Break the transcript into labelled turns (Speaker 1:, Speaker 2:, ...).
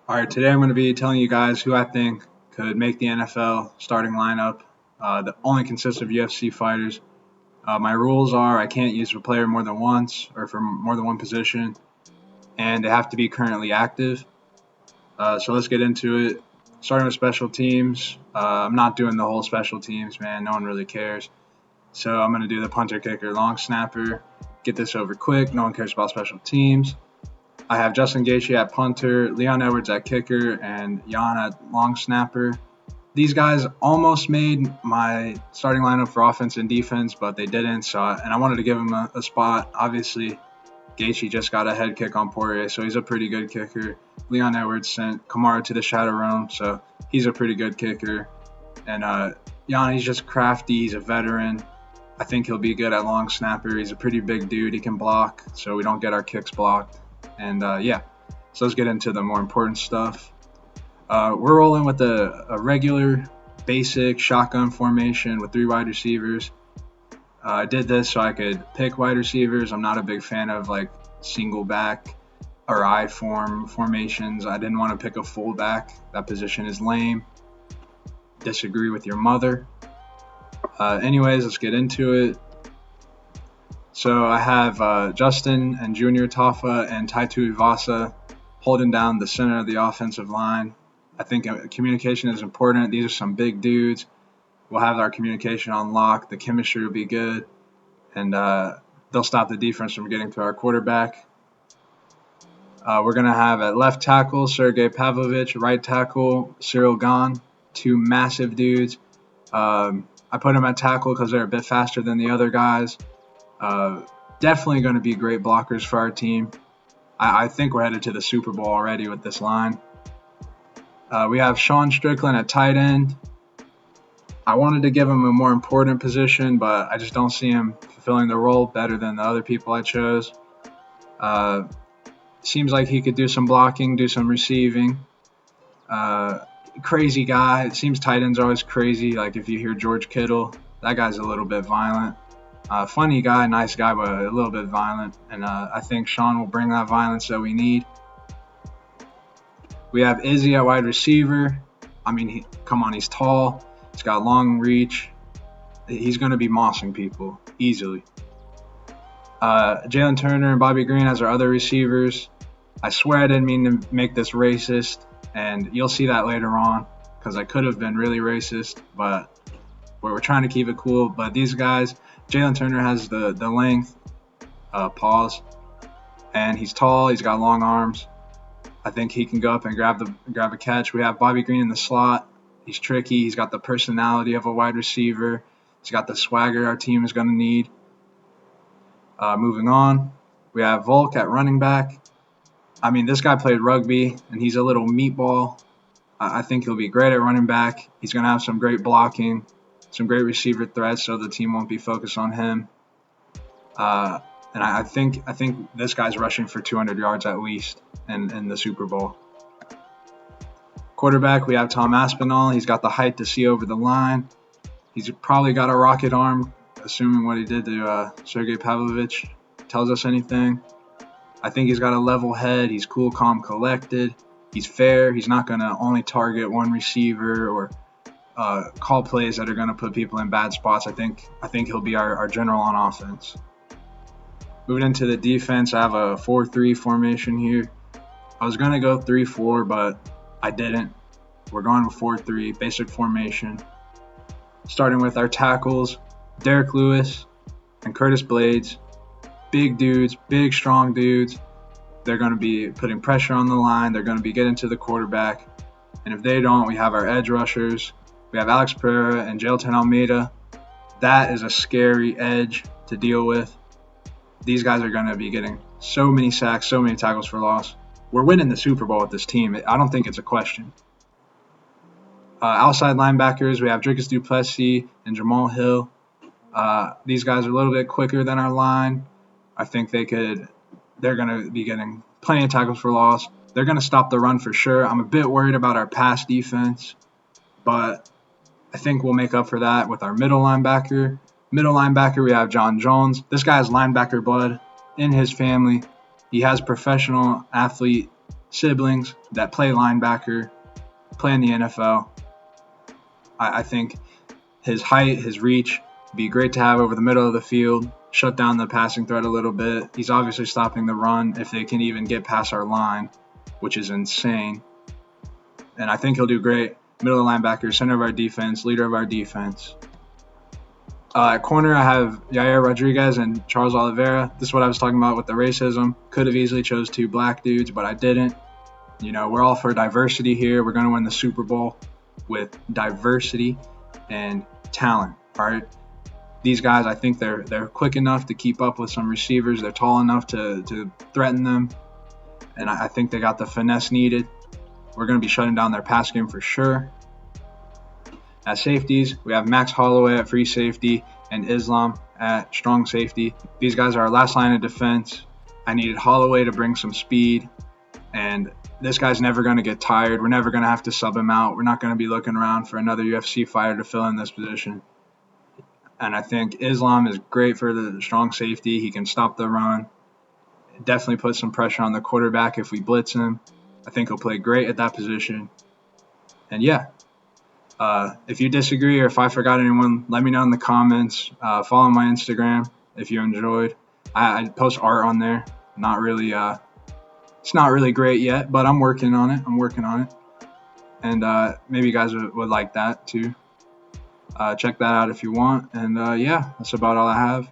Speaker 1: All right, today I'm going to be telling you guys who I think could make the NFL starting lineup. That only consists of UFC fighters. My rules are I can't use a player more than once or for more than one position, and they have to be currently active. So let's get into it. Starting with special teams. I'm not doing the whole special teams, man. No one really cares. So I'm going to do the punter, kicker, long snapper. Get this over quick. No one cares about special teams. I have Justin Gaethje at punter, Leon Edwards at kicker, and Jan at long snapper. These guys almost made my starting lineup for offense and defense, but they didn't. And I wanted to give him a spot. Obviously, Gaethje just got a head kick on Poirier, so he's a pretty good kicker. Leon Edwards sent Kamaru to the Shadow Realm, so he's a pretty good kicker. And Jan, he's just crafty. He's a veteran. I think he'll be good at long snapper. He's a pretty big dude. He can block, so we don't get our kicks blocked. And so let's get into the more important stuff. We're rolling with a regular, basic shotgun formation with 3 wide receivers. I did this so I could pick wide receivers. I'm not a big fan of like single back or I formations. I didn't want to pick a fullback. That position is lame. Disagree with your mother. Anyways, let's get into it. So I have Justin and Junior Tafa and Taitu Ivasa holding down the center of the offensive line. I think communication is important. These are some big dudes. We'll have our communication on lock. The chemistry will be good. And they'll stop the defense from getting to our quarterback. We're going to have at left tackle, Sergey Pavlovich. Right tackle, Cyril Gahn. 2 massive dudes. I put them at tackle because they're a bit faster than the other guys. Definitely going to be great blockers for our team. I think we're headed to the Super Bowl already with this line. We have Sean Strickland at tight end. I wanted to give him a more important position, but I just don't see him fulfilling the role better than the other people I chose. Seems like he could do some blocking, do some receiving. Crazy guy. It seems tight ends are always crazy. Like if you hear George Kittle, that guy's a little bit violent. Funny guy, nice guy, but a little bit violent. And I think Sean will bring that violence that we need. We have Izzy at wide receiver. I mean, he's tall. He's got long reach. He's going to be mossing people easily. Jalen Turner and Bobby Green as our other receivers. I swear I didn't mean to make this racist, and you'll see that later on because I could have been really racist, but we're trying to keep it cool. But these guys, Jalen Turner has the length, and he's tall. He's got long arms. I think he can go up and grab a catch. We have Bobby Green in the slot. He's tricky. He's got the personality of a wide receiver. He's got the swagger our team is going to need. Moving on, we have Volk at running back. I mean, this guy played rugby, and he's a little meatball. I think he'll be great at running back. He's going to have some great blocking, some great receiver threats, so the team won't be focused on him. And I think this guy's rushing for 200 yards at least in the Super Bowl. Quarterback, we have Tom Aspinall. He's got the height to see over the line. He's probably got a rocket arm, assuming what he did to Sergey Pavlovich tells us anything. I think he's got a level head. He's cool, calm, collected. He's fair. He's not going to only target one receiver or call plays that are going to put people in bad spots. I think he'll be our general on offense. Moving into the defense, I have a 4-3 formation here. I was going to go 3-4, but I didn't. We're going with 4-3, basic formation. Starting with our tackles, Derek Lewis and Curtis Blades. Big dudes, big, strong dudes. They're going to be putting pressure on the line. They're going to be getting to the quarterback. And if they don't, we have our edge rushers. We have Alex Pereira and Jailton Almeida. That is a scary edge to deal with. These guys are going to be getting so many sacks, so many tackles for loss. We're winning the Super Bowl with this team. I don't think it's a question. Outside linebackers, we have Dricus Duplessis and Jamal Hill. These guys are a little bit quicker than our line. I think they're going to be getting plenty of tackles for loss. They're going to stop the run for sure. I'm a bit worried about our pass defense, but I think we'll make up for that with our middle linebacker. Middle linebacker, we have John Jones. This guy has linebacker blood in his family. He has professional athlete siblings that play linebacker, play in the NFL. I think his height, his reach, be great to have over the middle of the field, shut down the passing threat a little bit. He's obviously stopping the run if they can even get past our line, which is insane. And I think he'll do great. Middle linebacker, center of our defense, leader of our defense. At corner, I have Yair Rodriguez and Charles Oliveira. This is what I was talking about with the racism. Could have easily chose 2 black dudes, but I didn't. We're all for diversity here. We're going to win the Super Bowl with diversity and talent, all right? These guys, I think they're quick enough to keep up with some receivers. They're tall enough to threaten them, and I think they got the finesse needed. We're going to be shutting down their pass game for sure. At safeties, we have Max Holloway at free safety and Islam at strong safety. These guys are our last line of defense. I needed Holloway to bring some speed, and this guy's never going to get tired. We're never going to have to sub him out. We're not going to be looking around for another UFC fighter to fill in this position. And I think Islam is great for the strong safety. He can stop the run. Definitely put some pressure on the quarterback if we blitz him. I think he'll play great at that position. And yeah, if you disagree or if I forgot anyone, let me know in the comments. Follow my Instagram if you enjoyed. I post art on there. Not really, it's not really great yet, but I'm working on it. And maybe you guys would like that too. Check that out if you want. And yeah, that's about all I have.